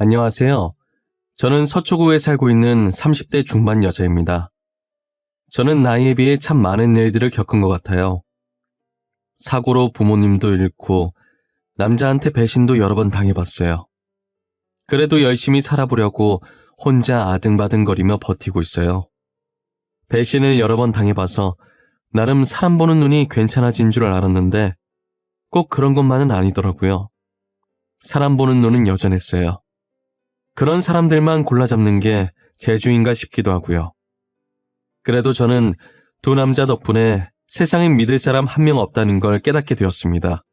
안녕하세요. 저는 서초구에 살고 있는 30대 중반 여자입니다. 저는 나이에 비해 참 많은 일들을 겪은 것 같아요. 사고로 부모님도 잃고 남자한테 배신도 여러 번 당해봤어요. 그래도 열심히 살아보려고 혼자 아등바등거리며 버티고 있어요. 배신을 여러 번 당해봐서 나름 사람 보는 눈이 괜찮아진 줄 알았는데 꼭 그런 것만은 아니더라고요. 사람 보는 눈은 여전했어요. 그런 사람들만 골라잡는 게 재주인가 싶기도 하고요. 그래도 저는 두 남자 덕분에 세상엔 믿을 사람 한 명 없다는 걸 깨닫게 되었습니다.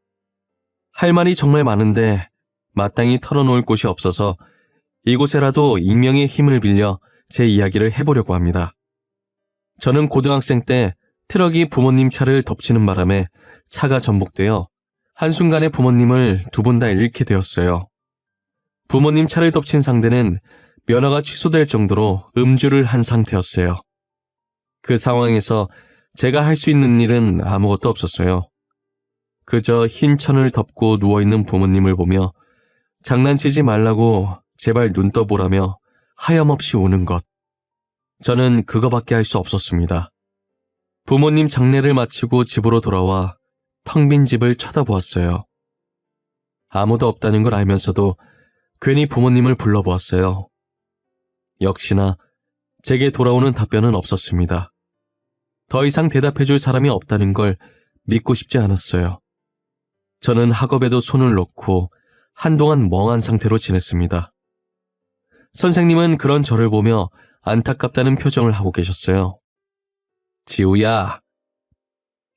할 말이 정말 많은데 마땅히 털어놓을 곳이 없어서 이곳에라도 익명의 힘을 빌려 제 이야기를 해보려고 합니다. 저는 고등학생 때 트럭이 부모님 차를 덮치는 바람에 차가 전복되어 한순간에 부모님을 두 분 다 잃게 되었어요. 부모님 차를 덮친 상대는 면허가 취소될 정도로 음주를 한 상태였어요. 그 상황에서 제가 할 수 있는 일은 아무것도 없었어요. 그저 흰 천을 덮고 누워있는 부모님을 보며 장난치지 말라고 제발 눈 떠보라며 하염없이 우는 것. 저는 그거밖에 할 수 없었습니다. 부모님 장례를 마치고 집으로 돌아와 텅 빈 집을 쳐다보았어요. 아무도 없다는 걸 알면서도 괜히 부모님을 불러보았어요. 역시나 제게 돌아오는 답변은 없었습니다. 더 이상 대답해줄 사람이 없다는 걸 믿고 싶지 않았어요. 저는 학업에도 손을 놓고 한동안 멍한 상태로 지냈습니다. 선생님은 그런 저를 보며 안타깝다는 표정을 하고 계셨어요. 지우야,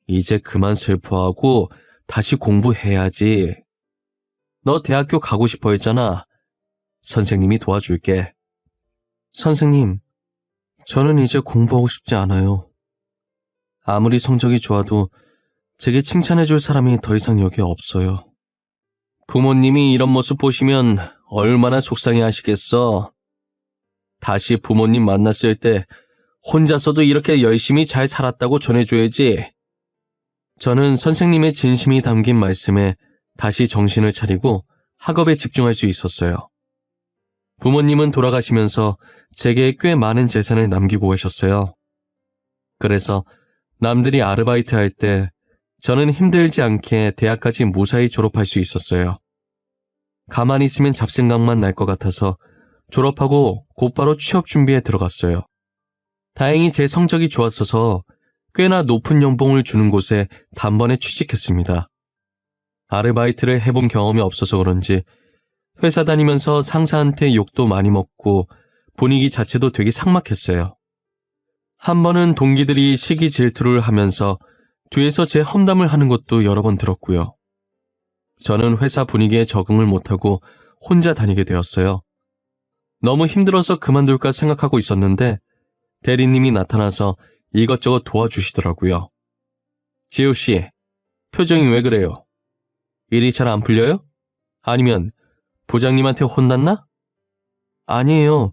이제 그만 슬퍼하고 다시 공부해야지. 너 대학교 가고 싶어 했잖아. 선생님이 도와줄게. 선생님, 저는 이제 공부하고 싶지 않아요. 아무리 성적이 좋아도 제게 칭찬해줄 사람이 더 이상 여기에 없어요. 부모님이 이런 모습 보시면 얼마나 속상해 하시겠어. 다시 부모님 만났을 때 혼자서도 이렇게 열심히 잘 살았다고 전해줘야지. 저는 선생님의 진심이 담긴 말씀에 다시 정신을 차리고 학업에 집중할 수 있었어요. 부모님은 돌아가시면서 제게 꽤 많은 재산을 남기고 계셨어요. 그래서 남들이 아르바이트 할 때 저는 힘들지 않게 대학까지 무사히 졸업할 수 있었어요. 가만히 있으면 잡생각만 날 것 같아서 졸업하고 곧바로 취업 준비에 들어갔어요. 다행히 제 성적이 좋았어서 꽤나 높은 연봉을 주는 곳에 단번에 취직했습니다. 아르바이트를 해본 경험이 없어서 그런지 회사 다니면서 상사한테 욕도 많이 먹고 분위기 자체도 되게 삭막했어요. 한 번은 동기들이 시기 질투를 하면서 뒤에서 제 험담을 하는 것도 여러 번 들었고요. 저는 회사 분위기에 적응을 못하고 혼자 다니게 되었어요. 너무 힘들어서 그만둘까 생각하고 있었는데 대리님이 나타나서 이것저것 도와주시더라고요. 지우씨, 표정이 왜 그래요? 일이 잘 안 풀려요? 아니면 부장님한테 혼났나? 아니에요.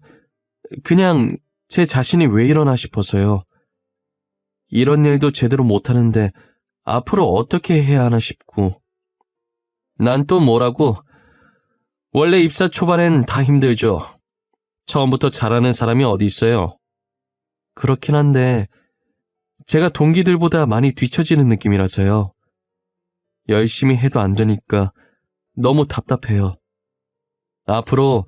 그냥 제 자신이 왜 이러나 싶어서요. 이런 일도 제대로 못하는데 앞으로 어떻게 해야 하나 싶고. 난 또 뭐라고? 원래 입사 초반엔 다 힘들죠. 처음부터 잘하는 사람이 어디 있어요. 그렇긴 한데 제가 동기들보다 많이 뒤처지는 느낌이라서요. 열심히 해도 안 되니까 너무 답답해요. 앞으로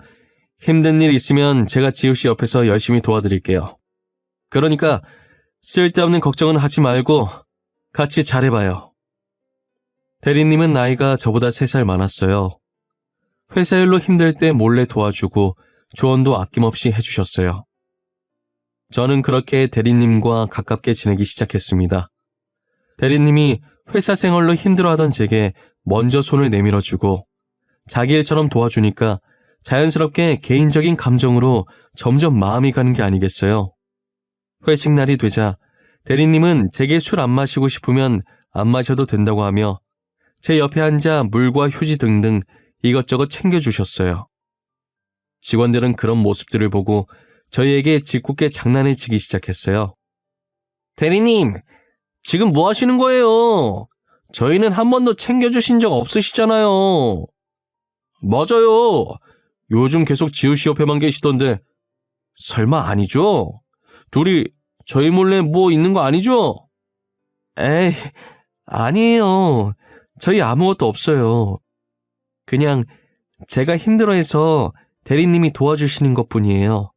힘든 일 있으면 제가 지우씨 옆에서 열심히 도와드릴게요. 그러니까 쓸데없는 걱정은 하지 말고 같이 잘해봐요. 대리님은 나이가 저보다 3살 많았어요. 회사 일로 힘들 때 몰래 도와주고 조언도 아낌없이 해주셨어요. 저는 그렇게 대리님과 가깝게 지내기 시작했습니다. 대리님이 회사 생활로 힘들어하던 제게 먼저 손을 내밀어주고 자기 일처럼 도와주니까 자연스럽게 개인적인 감정으로 점점 마음이 가는 게 아니겠어요. 회식 날이 되자 대리님은 제게 술 안 마시고 싶으면 안 마셔도 된다고 하며 제 옆에 앉아 물과 휴지 등등 이것저것 챙겨주셨어요. 직원들은 그런 모습들을 보고 저희에게 짓궂게 장난을 치기 시작했어요. 대리님, 지금 뭐 하시는 거예요? 저희는 한 번도 챙겨주신 적 없으시잖아요. 맞아요. 요즘 계속 지우 씨 옆에만 계시던데 설마 아니죠? 둘이 저희 몰래 뭐 있는 거 아니죠? 에이, 아니에요. 저희 아무것도 없어요. 그냥 제가 힘들어해서 대리님이 도와주시는 것뿐이에요.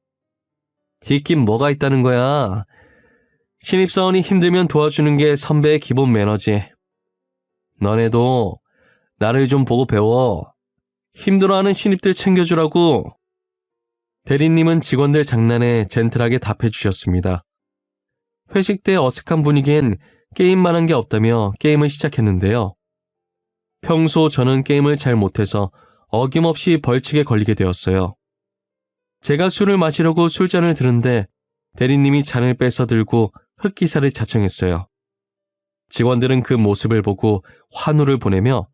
있긴 뭐가 있다는 거야. 신입사원이 힘들면 도와주는 게 선배의 기본 매너지. 너네도 나를 좀 보고 배워. 힘들어하는 신입들 챙겨주라고. 대리님은 직원들 장난에 젠틀하게 답해주셨습니다. 회식 때 어색한 분위기엔 게임만 한 게 없다며 게임을 시작했는데요. 평소 저는 게임을 잘 못해서 어김없이 벌칙에 걸리게 되었어요. 제가 술을 마시려고 술잔을 드는데 대리님이 잔을 뺏어 들고 흑기사를 자청했어요. 직원들은 그 모습을 보고 환호를 보내며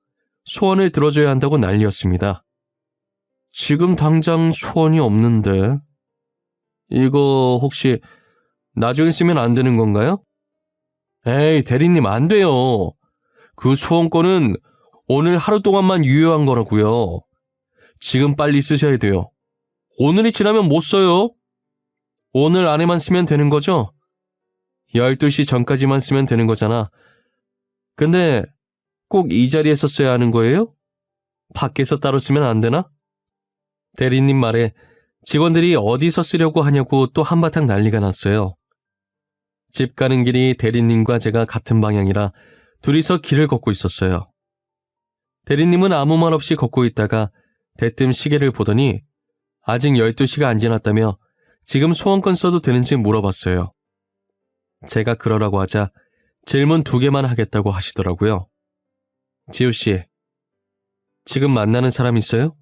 소원을 들어줘야 한다고 난리였습니다. 지금 당장 소원이 없는데 이거 혹시 나중에 쓰면 안 되는 건가요? 에이, 대리님 안 돼요. 그 소원권은 오늘 하루 동안만 유효한 거라고요. 지금 빨리 쓰셔야 돼요. 오늘이 지나면 못 써요. 오늘 안에만 쓰면 되는 거죠? 12시 전까지만 쓰면 되는 거잖아. 근데 꼭 이 자리에서 써야 하는 거예요? 밖에서 따로 쓰면 안 되나? 대리님 말에 직원들이 어디서 쓰려고 하냐고 또 한바탕 난리가 났어요. 집 가는 길이 대리님과 제가 같은 방향이라 둘이서 길을 걷고 있었어요. 대리님은 아무 말 없이 걷고 있다가 대뜸 시계를 보더니 아직 12시가 안 지났다며 지금 소원권 써도 되는지 물어봤어요. 제가 그러라고 하자 질문 2개만 하겠다고 하시더라고요. 지우씨, 지금 만나는 사람 있어요?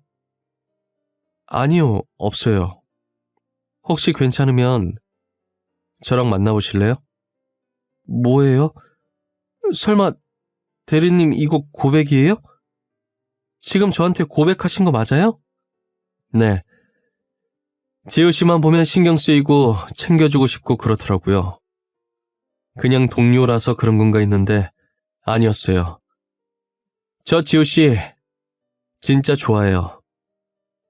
아니요, 없어요. 혹시 괜찮으면 저랑 만나보실래요? 뭐예요? 설마 대리님 이거 고백이에요? 지금 저한테 고백하신 거 맞아요? 네. 지우씨만 보면 신경 쓰이고 챙겨주고 싶고 그렇더라고요. 그냥 동료라서 그런 건가 했는데 아니었어요. 저 지우씨 진짜 좋아해요.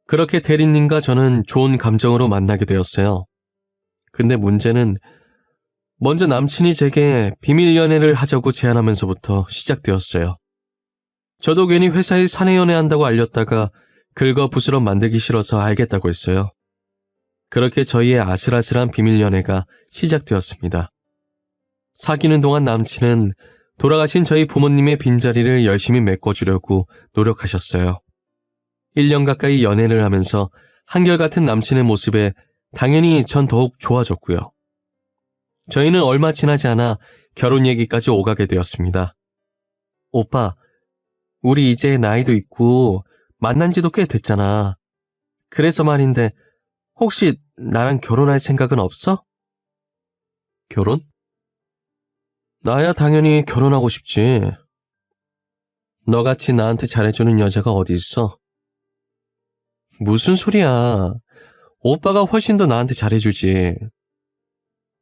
그렇게 대리님과 저는 좋은 감정으로 만나게 되었어요. 근데 문제는 먼저 남친이 제게 비밀 연애를 하자고 제안하면서부터 시작되었어요. 저도 괜히 회사에 사내 연애한다고 알렸다가 긁어부스럼 만들기 싫어서 알겠다고 했어요. 그렇게 저희의 아슬아슬한 비밀 연애가 시작되었습니다. 사귀는 동안 남친은 돌아가신 저희 부모님의 빈자리를 열심히 메꿔주려고 노력하셨어요. 1년 가까이 연애를 하면서 한결같은 남친의 모습에 당연히 전 더욱 좋아졌고요. 저희는 얼마 지나지 않아 결혼 얘기까지 오가게 되었습니다. 오빠, 우리 이제 나이도 있고 만난 지도 꽤 됐잖아. 그래서 말인데 혹시 나랑 결혼할 생각은 없어? 결혼? 나야 당연히 결혼하고 싶지. 너같이 나한테 잘해주는 여자가 어디 있어? 무슨 소리야. 오빠가 훨씬 더 나한테 잘해주지.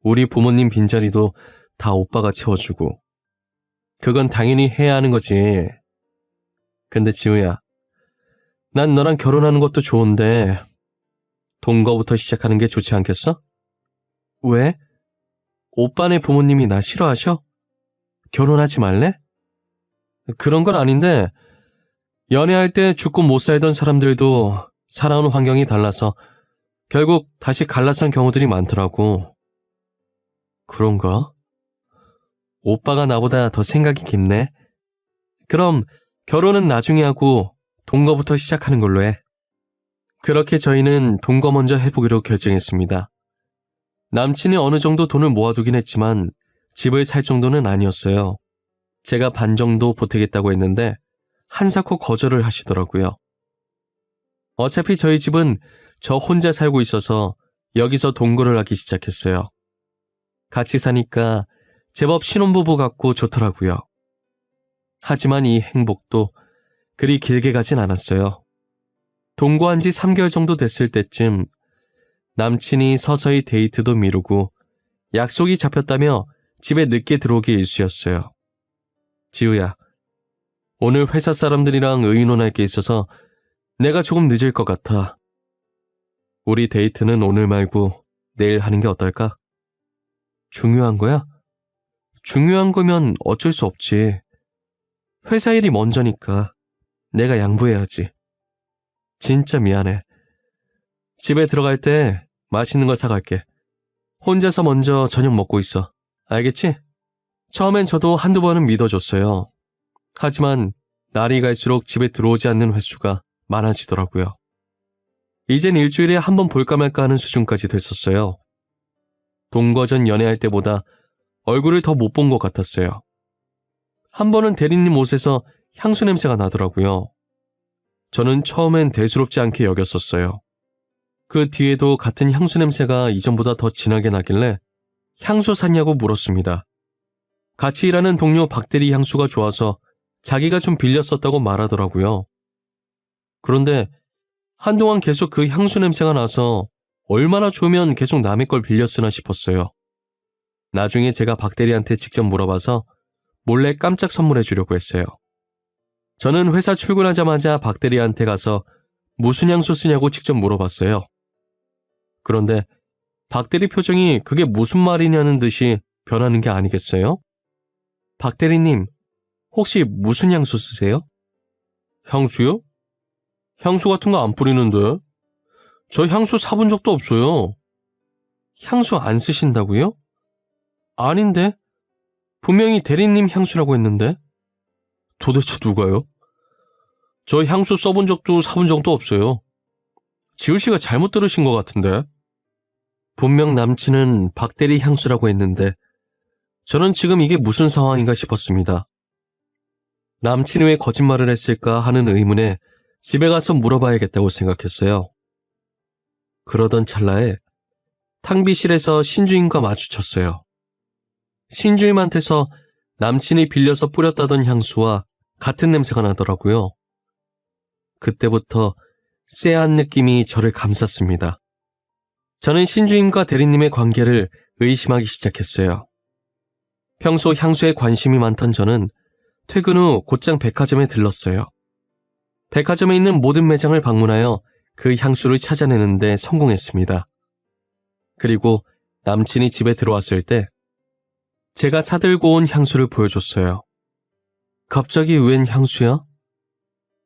우리 부모님 빈자리도 다 오빠가 채워주고. 그건 당연히 해야 하는 거지. 근데 지우야, 난 너랑 결혼하는 것도 좋은데 동거부터 시작하는 게 좋지 않겠어? 왜? 오빠네 부모님이 나 싫어하셔? 결혼하지 말래? 그런 건 아닌데 연애할 때 죽고 못 살던 사람들도 살아온 환경이 달라서 결국 다시 갈라선 경우들이 많더라고. 그런가? 오빠가 나보다 더 생각이 깊네. 그럼 결혼은 나중에 하고 동거부터 시작하는 걸로 해. 그렇게 저희는 동거 먼저 해보기로 결정했습니다. 남친이 어느 정도 돈을 모아두긴 했지만 집을 살 정도는 아니었어요. 제가 반 정도 보태겠다고 했는데 한사코 거절을 하시더라고요. 어차피 저희 집은 저 혼자 살고 있어서 여기서 동거를 하기 시작했어요. 같이 사니까 제법 신혼부부 같고 좋더라고요. 하지만 이 행복도 그리 길게 가진 않았어요. 동거한 지 3개월 정도 됐을 때쯤 남친이 서서히 데이트도 미루고 약속이 잡혔다며 집에 늦게 들어오기 일쑤였어요. 지우야, 오늘 회사 사람들이랑 의논할 게 있어서 내가 조금 늦을 것 같아. 우리 데이트는 오늘 말고 내일 하는 게 어떨까? 중요한 거야? 중요한 거면 어쩔 수 없지. 회사 일이 먼저니까 내가 양보해야지. 진짜 미안해. 집에 들어갈 때 맛있는 거 사갈게. 혼자서 먼저 저녁 먹고 있어. 알겠지? 처음엔 저도 한두 번은 믿어줬어요. 하지만 날이 갈수록 집에 들어오지 않는 횟수가 많아지더라고요. 이젠 일주일에 한 번 볼까 말까 하는 수준까지 됐었어요. 동거전 연애할 때보다 얼굴을 더 못 본 것 같았어요. 한 번은 대리님 옷에서 향수 냄새가 나더라고요. 저는 처음엔 대수롭지 않게 여겼었어요. 그 뒤에도 같은 향수 냄새가 이전보다 더 진하게 나길래 향수 샀냐고 물었습니다. 같이 일하는 동료 박대리 향수가 좋아서 자기가 좀 빌렸었다고 말하더라고요. 그런데 한동안 계속 그 향수 냄새가 나서 얼마나 좋으면 계속 남의 걸 빌렸으나 싶었어요. 나중에 제가 박대리한테 직접 물어봐서 몰래 깜짝 선물해 주려고 했어요. 저는 회사 출근하자마자 박대리한테 가서 무슨 향수 쓰냐고 직접 물어봤어요. 그런데 박대리 표정이 그게 무슨 말이냐는 듯이 변하는 게 아니겠어요? 박대리님, 혹시 무슨 향수 쓰세요? 향수요? 향수 같은 거 안 뿌리는데. 저 향수 사본 적도 없어요. 향수 안 쓰신다고요? 아닌데. 분명히 대리님 향수라고 했는데. 도대체 누가요? 저 향수 써본 적도 사본 적도 없어요. 지우 씨가 잘못 들으신 것 같은데. 분명 남친은 박대리 향수라고 했는데 저는 지금 이게 무슨 상황인가 싶었습니다. 남친이 왜 거짓말을 했을까 하는 의문에 집에 가서 물어봐야겠다고 생각했어요. 그러던 찰나에 탕비실에서 신주임과 마주쳤어요. 신주임한테서 남친이 빌려서 뿌렸다던 향수와 같은 냄새가 나더라고요. 그때부터 쎄한 느낌이 저를 감쌌습니다. 저는 신주임과 대리님의 관계를 의심하기 시작했어요. 평소 향수에 관심이 많던 저는 퇴근 후 곧장 백화점에 들렀어요. 백화점에 있는 모든 매장을 방문하여 그 향수를 찾아내는데 성공했습니다. 그리고 남친이 집에 들어왔을 때 제가 사들고 온 향수를 보여줬어요. 갑자기 웬 향수야?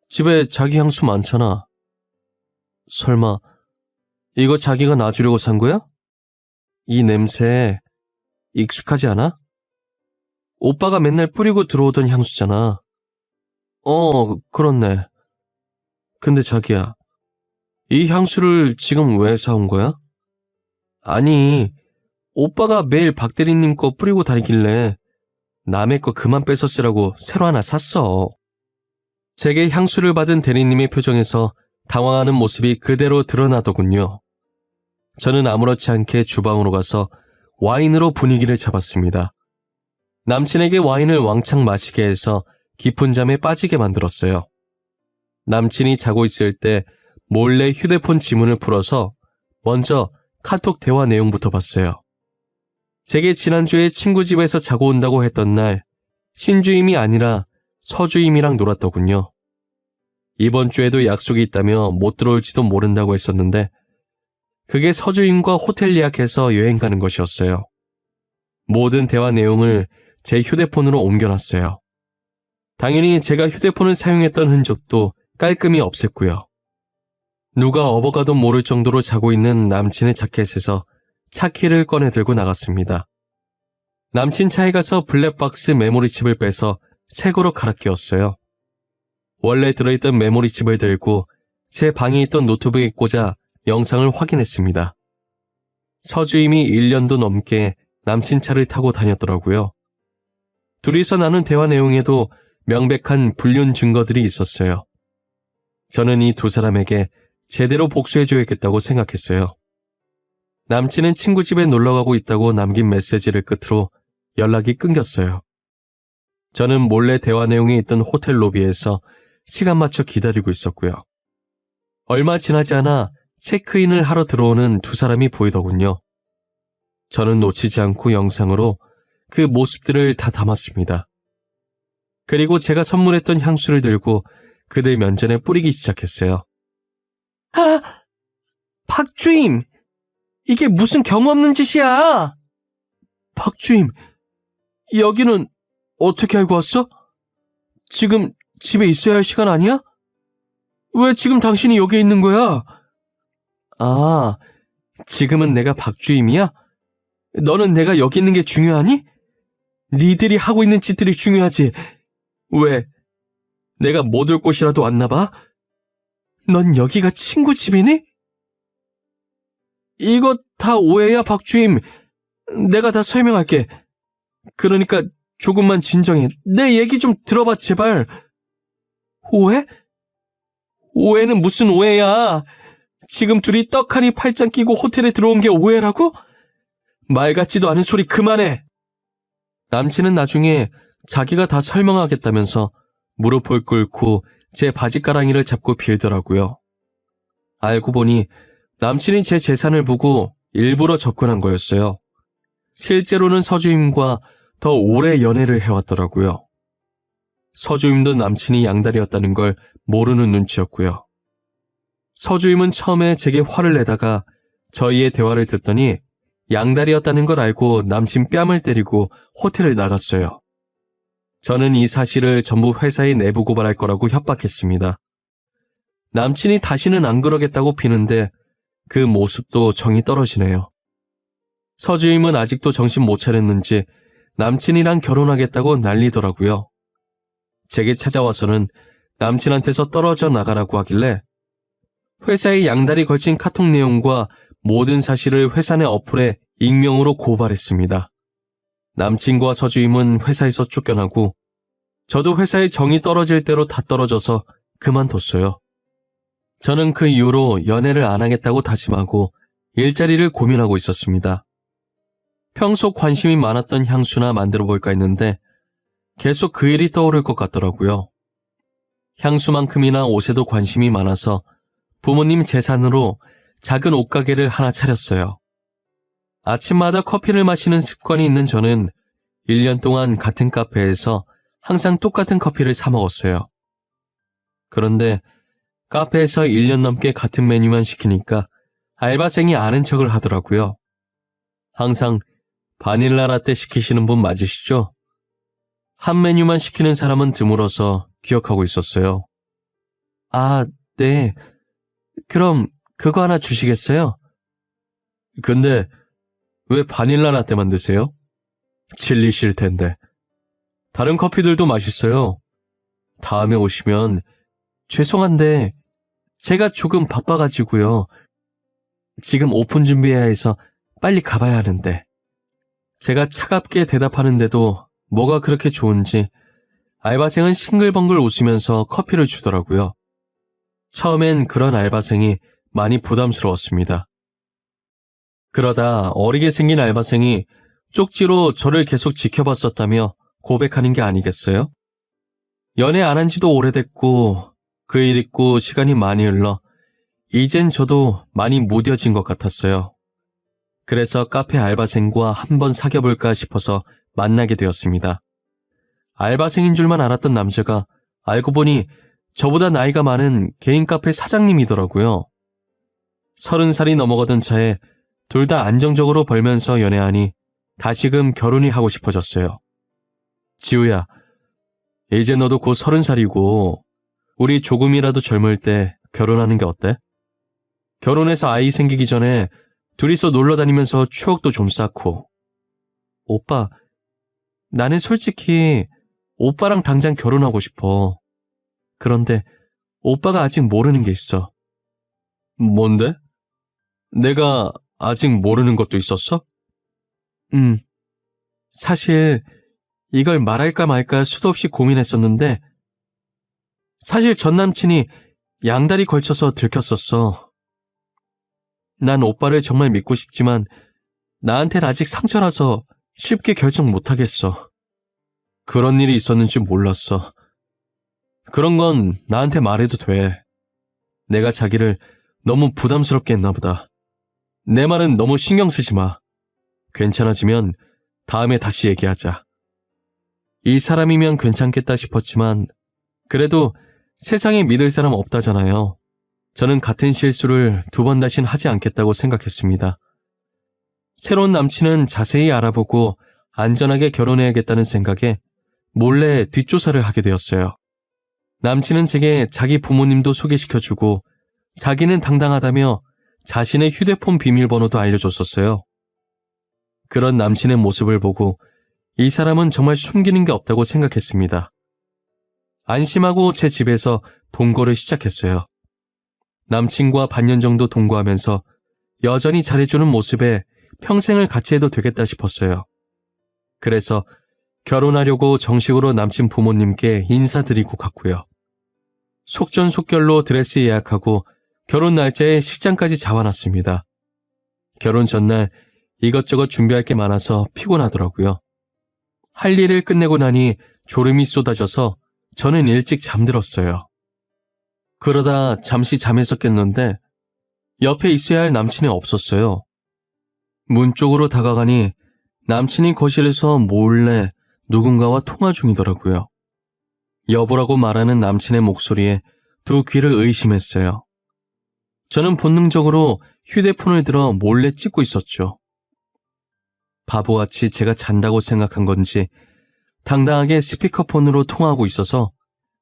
집에 자기 향수 많잖아. 설마 이거 자기가 놔주려고 산 거야? 이 냄새 익숙하지 않아? 오빠가 맨날 뿌리고 들어오던 향수잖아. 그렇네. 근데 자기야, 이 향수를 지금 왜 사온 거야? 아니, 오빠가 매일 박대리님 거 뿌리고 다니길래 남의 거 그만 뺏어 쓰라고 새로 하나 샀어. 제게 향수를 받은 대리님의 표정에서 당황하는 모습이 그대로 드러나더군요. 저는 아무렇지 않게 주방으로 가서 와인으로 분위기를 잡았습니다. 남친에게 와인을 왕창 마시게 해서 깊은 잠에 빠지게 만들었어요. 남친이 자고 있을 때 몰래 휴대폰 지문을 풀어서 먼저 카톡 대화 내용부터 봤어요. 제게 지난주에 친구 집에서 자고 온다고 했던 날 신주임이 아니라 서주임이랑 놀았더군요. 이번 주에도 약속이 있다며 못 들어올지도 모른다고 했었는데 그게 서주임과 호텔 예약해서 여행 가는 것이었어요. 모든 대화 내용을 제 휴대폰으로 옮겨놨어요. 당연히 제가 휴대폰을 사용했던 흔적도 깔끔히 없앴고요. 누가 업어가도 모를 정도로 자고 있는 남친의 자켓에서 차키를 꺼내 들고 나갔습니다. 남친 차에 가서 블랙박스 메모리칩을 빼서 새 거로 갈아 끼웠어요. 원래 들어있던 메모리칩을 들고 제 방에 있던 노트북에 꽂아 영상을 확인했습니다. 서주임이 1년도 넘게 남친 차를 타고 다녔더라고요. 둘이서 나눈 대화 내용에도 명백한 불륜 증거들이 있었어요. 저는 이 두 사람에게 제대로 복수해줘야겠다고 생각했어요. 남친은 친구 집에 놀러가고 있다고 남긴 메시지를 끝으로 연락이 끊겼어요. 저는 몰래 대화 내용이 있던 호텔 로비에서 시간 맞춰 기다리고 있었고요. 얼마 지나지 않아 체크인을 하러 들어오는 두 사람이 보이더군요. 저는 놓치지 않고 영상으로 그 모습들을 다 담았습니다. 그리고 제가 선물했던 향수를 들고 그들 면전에 뿌리기 시작했어요. 박주임! 이게 무슨 경우 없는 짓이야! 박주임, 여기는 어떻게 알고 왔어? 지금 집에 있어야 할 시간 아니야? 왜 지금 당신이 여기 있는 거야? 아, 지금은 내가 박주임이야? 너는 내가 여기 있는 게 중요하니? 니들이 하고 있는 짓들이 중요하지. 왜? 내가 못 올 곳이라도 왔나 봐? 넌 여기가 친구 집이니? 이거 다 오해야, 박주임. 내가 다 설명할게. 그러니까 조금만 진정해. 내 얘기 좀 들어봐, 제발. 오해? 오해는 무슨 오해야? 지금 둘이 떡하니 팔짱 끼고 호텔에 들어온 게 오해라고? 말 같지도 않은 소리 그만해. 남친은 나중에 자기가 다 설명하겠다면서 무릎을 꿇고 제 바지가랑이를 잡고 빌더라고요. 알고 보니 남친이 제 재산을 보고 일부러 접근한 거였어요. 실제로는 서주임과 더 오래 연애를 해왔더라고요. 서주임도 남친이 양다리였다는 걸 모르는 눈치였고요. 서주임은 처음에 제게 화를 내다가 저희의 대화를 듣더니 양다리였다는 걸 알고 남친 뺨을 때리고 호텔을 나갔어요. 저는 이 사실을 전부 회사에 내부 고발할 거라고 협박했습니다. 남친이 다시는 안 그러겠다고 비는데 그 모습도 정이 떨어지네요. 서주임은 아직도 정신 못 차렸는지 남친이랑 결혼하겠다고 난리더라고요. 제게 찾아와서는 남친한테서 떨어져 나가라고 하길래 회사에 양다리 걸친 카톡 내용과 모든 사실을 회사 내 어플에 익명으로 고발했습니다. 남친과 서주임은 회사에서 쫓겨나고 저도 회사에 정이 떨어질 대로 다 떨어져서 그만뒀어요. 저는 그 이후로 연애를 안 하겠다고 다짐하고 일자리를 고민하고 있었습니다. 평소 관심이 많았던 향수나 만들어 볼까 했는데 계속 그 일이 떠오를 것 같더라고요. 향수만큼이나 옷에도 관심이 많아서 부모님 재산으로 작은 옷가게를 하나 차렸어요. 아침마다 커피를 마시는 습관이 있는 저는 1년 동안 같은 카페에서 항상 똑같은 커피를 사 먹었어요. 그런데 카페에서 1년 넘게 같은 메뉴만 시키니까 알바생이 아는 척을 하더라고요. 항상 바닐라 라떼 시키시는 분 맞으시죠? 한 메뉴만 시키는 사람은 드물어서 기억하고 있었어요. 아, 네. 그럼 그거 하나 주시겠어요? 근데 왜 바닐라 라떼만 드세요? 질리실 텐데. 다른 커피들도 맛있어요. 다음에 오시면 죄송한데 제가 조금 바빠가지고요. 지금 오픈 준비해야 해서 빨리 가봐야 하는데. 제가 차갑게 대답하는데도 뭐가 그렇게 좋은지 알바생은 싱글벙글 웃으면서 커피를 주더라고요. 처음엔 그런 알바생이 많이 부담스러웠습니다. 그러다 어리게 생긴 알바생이 쪽지로 저를 계속 지켜봤었다며 고백하는 게 아니겠어요? 연애 안 한 지도 오래됐고 그 일 있고 시간이 많이 흘러 이젠 저도 많이 무뎌진 것 같았어요. 그래서 카페 알바생과 한번 사귀어볼까 싶어서 만나게 되었습니다. 알바생인 줄만 알았던 남자가 알고 보니 저보다 나이가 많은 개인 카페 사장님이더라고요. 30살이 넘어가던 차에 둘 다 안정적으로 벌면서 연애하니 다시금 결혼이 하고 싶어졌어요. 지우야, 이제 너도 곧 30살이고 우리 조금이라도 젊을 때 결혼하는 게 어때? 결혼해서 아이 생기기 전에 둘이서 놀러 다니면서 추억도 좀 쌓고. 오빠, 나는 솔직히 오빠랑 당장 결혼하고 싶어. 그런데 오빠가 아직 모르는 게 있어. 뭔데? 내가 아직 모르는 것도 있었어? 사실 이걸 말할까 말까 수도 없이 고민했었는데 사실 전 남친이 양다리 걸쳐서 들켰었어. 난 오빠를 정말 믿고 싶지만 나한텐 아직 상처라서 쉽게 결정 못하겠어. 그런 일이 있었는지 몰랐어. 그런 건 나한테 말해도 돼. 내가 자기를 너무 부담스럽게 했나 보다. 내 말은 너무 신경 쓰지 마. 괜찮아지면 다음에 다시 얘기하자. 이 사람이면 괜찮겠다 싶었지만 그래도 세상에 믿을 사람 없다잖아요. 저는 같은 실수를 2번 다신 하지 않겠다고 생각했습니다. 새로운 남친은 자세히 알아보고 안전하게 결혼해야겠다는 생각에 몰래 뒷조사를 하게 되었어요. 남친은 제게 자기 부모님도 소개시켜주고 자기는 당당하다며 자신의 휴대폰 비밀번호도 알려줬었어요. 그런 남친의 모습을 보고 이 사람은 정말 숨기는 게 없다고 생각했습니다. 안심하고 제 집에서 동거를 시작했어요. 남친과 반년 정도 동거하면서 여전히 잘해주는 모습에 평생을 같이 해도 되겠다 싶었어요. 그래서 결혼하려고 정식으로 남친 부모님께 인사드리고 갔고요. 속전속결로 드레스 예약하고 결혼 날짜에 식장까지 잡아놨습니다. 결혼 전날 이것저것 준비할 게 많아서 피곤하더라고요. 할 일을 끝내고 나니 졸음이 쏟아져서 저는 일찍 잠들었어요. 그러다 잠시 잠에서 깼는데 옆에 있어야 할 남친이 없었어요. 문 쪽으로 다가가니 남친이 거실에서 몰래 누군가와 통화 중이더라고요. 여보라고 말하는 남친의 목소리에 두 귀를 의심했어요. 저는 본능적으로 휴대폰을 들어 몰래 찍고 있었죠. 바보같이 제가 잔다고 생각한 건지 당당하게 스피커폰으로 통화하고 있어서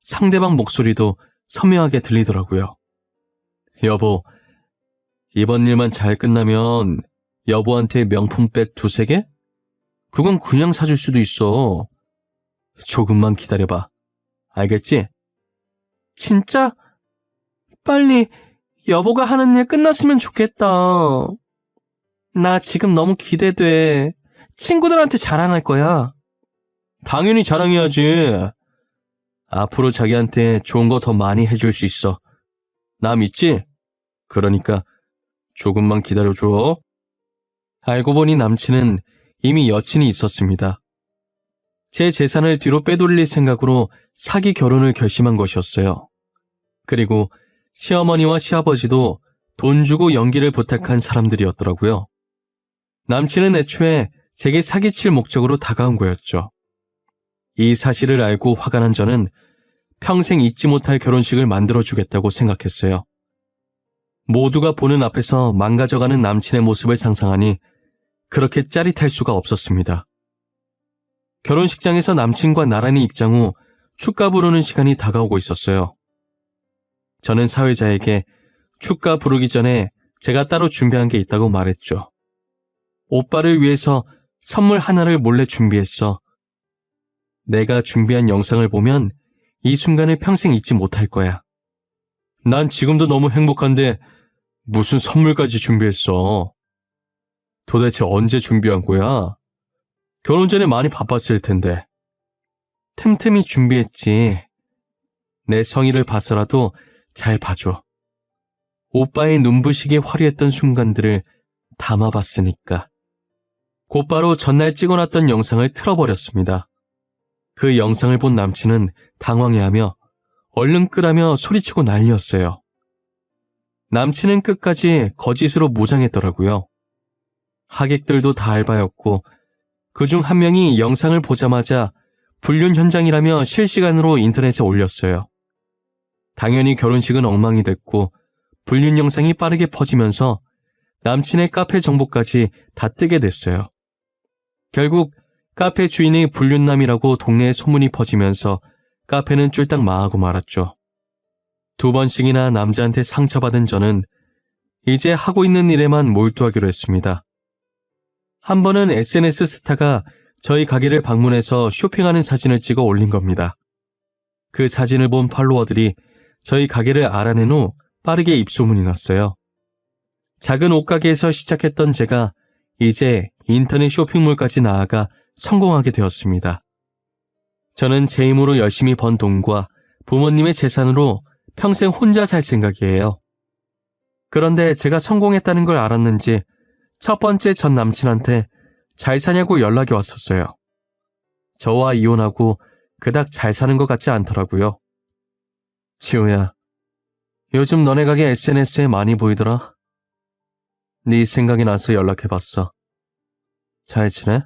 상대방 목소리도 선명하게 들리더라고요. 여보, 이번 일만 잘 끝나면 여보한테 명품백 2-3개? 그건 그냥 사줄 수도 있어. 조금만 기다려봐. 알겠지? 진짜? 빨리 여보가 하는 일 끝났으면 좋겠다. 나 지금 너무 기대돼. 친구들한테 자랑할 거야. 당연히 자랑해야지. 앞으로 자기한테 좋은 거 더 많이 해줄 수 있어. 나 믿지? 그러니까 조금만 기다려줘. 알고 보니 남친은 이미 여친이 있었습니다. 제 재산을 뒤로 빼돌릴 생각으로 사기 결혼을 결심한 것이었어요. 그리고 시어머니와 시아버지도 돈 주고 연기를 부탁한 사람들이었더라고요. 남친은 애초에 제게 사기칠 목적으로 다가온 거였죠. 이 사실을 알고 화가 난 저는 평생 잊지 못할 결혼식을 만들어주겠다고 생각했어요. 모두가 보는 앞에서 망가져가는 남친의 모습을 상상하니 그렇게 짜릿할 수가 없었습니다. 결혼식장에서 남친과 나란히 입장 후 축가 부르는 시간이 다가오고 있었어요. 저는 사회자에게 축가 부르기 전에 제가 따로 준비한 게 있다고 말했죠. 오빠를 위해서 선물 하나를 몰래 준비했어. 내가 준비한 영상을 보면 이 순간을 평생 잊지 못할 거야. 난 지금도 너무 행복한데 무슨 선물까지 준비했어. 도대체 언제 준비한 거야? 결혼 전에 많이 바빴을 텐데. 틈틈이 준비했지. 내 성의를 봐서라도 잘 봐줘. 오빠의 눈부시게 화려했던 순간들을 담아봤으니까. 곧바로 전날 찍어놨던 영상을 틀어버렸습니다. 그 영상을 본 남친은 당황해하며 얼른 끄라며 소리치고 난리였어요. 남친은 끝까지 거짓으로 무장했더라고요. 하객들도 다 알바였고 그중 한 명이 영상을 보자마자 불륜 현장이라며 실시간으로 인터넷에 올렸어요. 당연히 결혼식은 엉망이 됐고 불륜 영상이 빠르게 퍼지면서 남친의 카페 정보까지 다 뜨게 됐어요. 결국 카페 주인이 불륜남이라고 동네에 소문이 퍼지면서 카페는 쫄딱 망하고 말았죠. 2번씩이나 남자한테 상처받은 저는 이제 하고 있는 일에만 몰두하기로 했습니다. 한 번은 SNS 스타가 저희 가게를 방문해서 쇼핑하는 사진을 찍어 올린 겁니다. 그 사진을 본 팔로워들이 저희 가게를 알아낸 후 빠르게 입소문이 났어요. 작은 옷가게에서 시작했던 제가 이제 인터넷 쇼핑몰까지 나아가 성공하게 되었습니다. 저는 제 힘으로 열심히 번 돈과 부모님의 재산으로 평생 혼자 살 생각이에요. 그런데 제가 성공했다는 걸 알았는지 첫 번째 전 남친한테 잘 사냐고 연락이 왔었어요. 저와 이혼하고 그닥 잘 사는 것 같지 않더라고요. 지호야, 요즘 너네 가게 SNS에 많이 보이더라. 네 생각이 나서 연락해봤어. 잘 지내?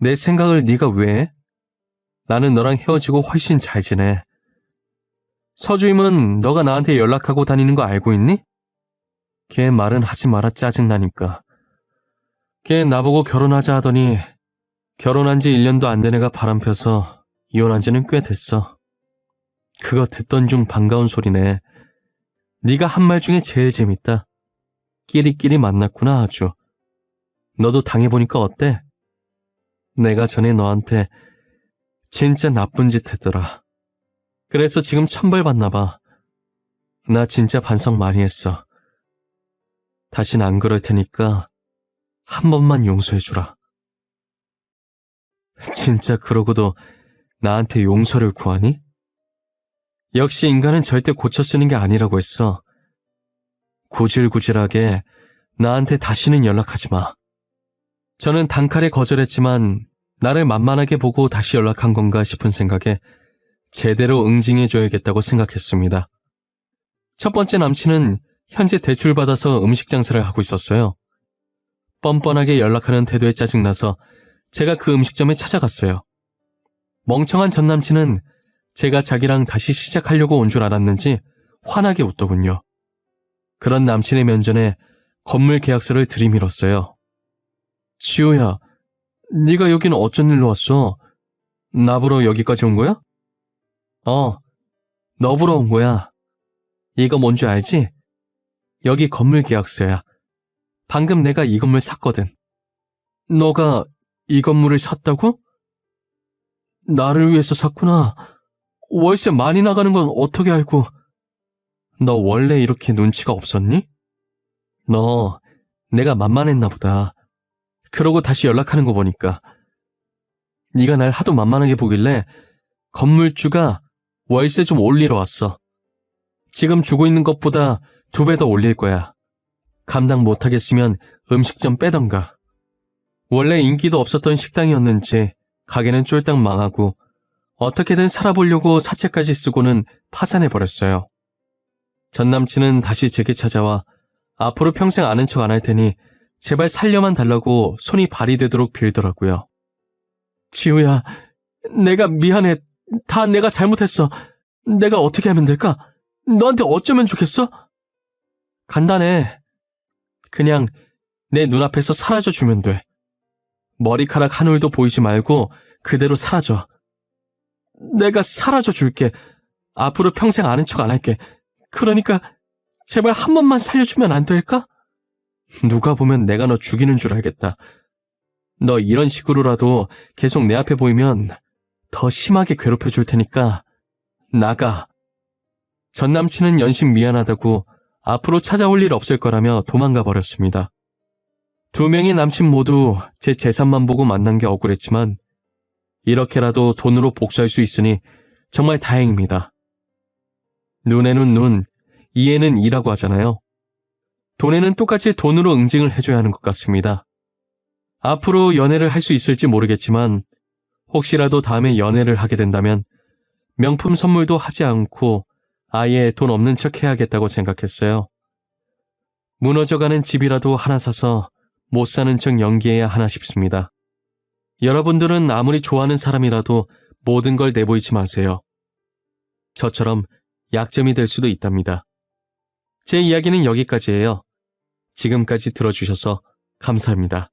내 생각을 네가 왜 해? 나는 너랑 헤어지고 훨씬 잘 지내. 서주임은 너가 나한테 연락하고 다니는 거 알고 있니? 걔 말은 하지 마라 짜증나니까. 걔 나보고 결혼하자 하더니 결혼한 지 1년도 안 된 애가 바람펴서 이혼한 지는 꽤 됐어. 그거 듣던 중 반가운 소리네. 네가 한 말 중에 제일 재밌다. 끼리끼리 만났구나 아주. 너도 당해보니까 어때? 내가 전에 너한테 진짜 나쁜 짓 했더라. 그래서 지금 천벌받나 봐. 나 진짜 반성 많이 했어. 다신 안 그럴 테니까 한 번만 용서해주라. 진짜 그러고도 나한테 용서를 구하니? 역시 인간은 절대 고쳐 쓰는 게 아니라고 했어. 구질구질하게 나한테 다시는 연락하지 마. 저는 단칼에 거절했지만 나를 만만하게 보고 다시 연락한 건가 싶은 생각에 제대로 응징해줘야겠다고 생각했습니다. 첫 번째 남친은 현재 대출받아서 음식 장사를 하고 있었어요. 뻔뻔하게 연락하는 태도에 짜증나서 제가 그 음식점에 찾아갔어요. 멍청한 전 남친은 제가 자기랑 다시 시작하려고 온 줄 알았는지 환하게 웃더군요. 그런 남친의 면전에 건물 계약서를 들이밀었어요. 지호야, 네가 여기는 어쩐 일로 왔어? 나 보러 여기까지 온 거야? 너 보러 온 거야. 이거 뭔지 알지? 여기 건물 계약서야. 방금 내가 이 건물 샀거든. 너가 이 건물을 샀다고? 나를 위해서 샀구나. 월세 많이 나가는 건 어떻게 알고? 너 원래 이렇게 눈치가 없었니? 너 내가 만만했나 보다. 그러고 다시 연락하는 거 보니까. 네가 날 하도 만만하게 보길래 건물주가 월세 좀 올리러 왔어. 지금 주고 있는 것보다 2배 더 올릴 거야. 감당 못하겠으면 음식점 빼던가. 원래 인기도 없었던 식당이었는지 가게는 쫄딱 망하고 어떻게든 살아보려고 사채까지 쓰고는 파산해버렸어요. 전 남친은 다시 제게 찾아와 앞으로 평생 아는 척 안 할 테니 제발 살려만 달라고 손이 발이 되도록 빌더라고요. 지우야, 내가 미안해. 다 내가 잘못했어. 내가 어떻게 하면 될까? 너한테 어쩌면 좋겠어? 간단해. 그냥 내 눈앞에서 사라져주면 돼. 머리카락 한 올도 보이지 말고 그대로 사라져. 내가 사라져줄게. 앞으로 평생 아는 척 안 할게. 그러니까 제발 한 번만 살려주면 안 될까? 누가 보면 내가 너 죽이는 줄 알겠다. 너 이런 식으로라도 계속 내 앞에 보이면 더 심하게 괴롭혀줄 테니까 나가. 전 남친은 연신 미안하다고 앞으로 찾아올 일 없을 거라며 도망가 버렸습니다. 2명의 남친 모두 제 재산만 보고 만난 게 억울했지만 이렇게라도 돈으로 복수할 수 있으니 정말 다행입니다. 눈에는 눈, 이에는 이라고 하잖아요. 돈에는 똑같이 돈으로 응징을 해줘야 하는 것 같습니다. 앞으로 연애를 할 수 있을지 모르겠지만 혹시라도 다음에 연애를 하게 된다면 명품 선물도 하지 않고 아예 돈 없는 척 해야겠다고 생각했어요. 무너져가는 집이라도 하나 사서 못 사는 척 연기해야 하나 싶습니다. 여러분들은 아무리 좋아하는 사람이라도 모든 걸 내보이지 마세요. 저처럼 약점이 될 수도 있답니다. 제 이야기는 여기까지예요. 지금까지 들어주셔서 감사합니다.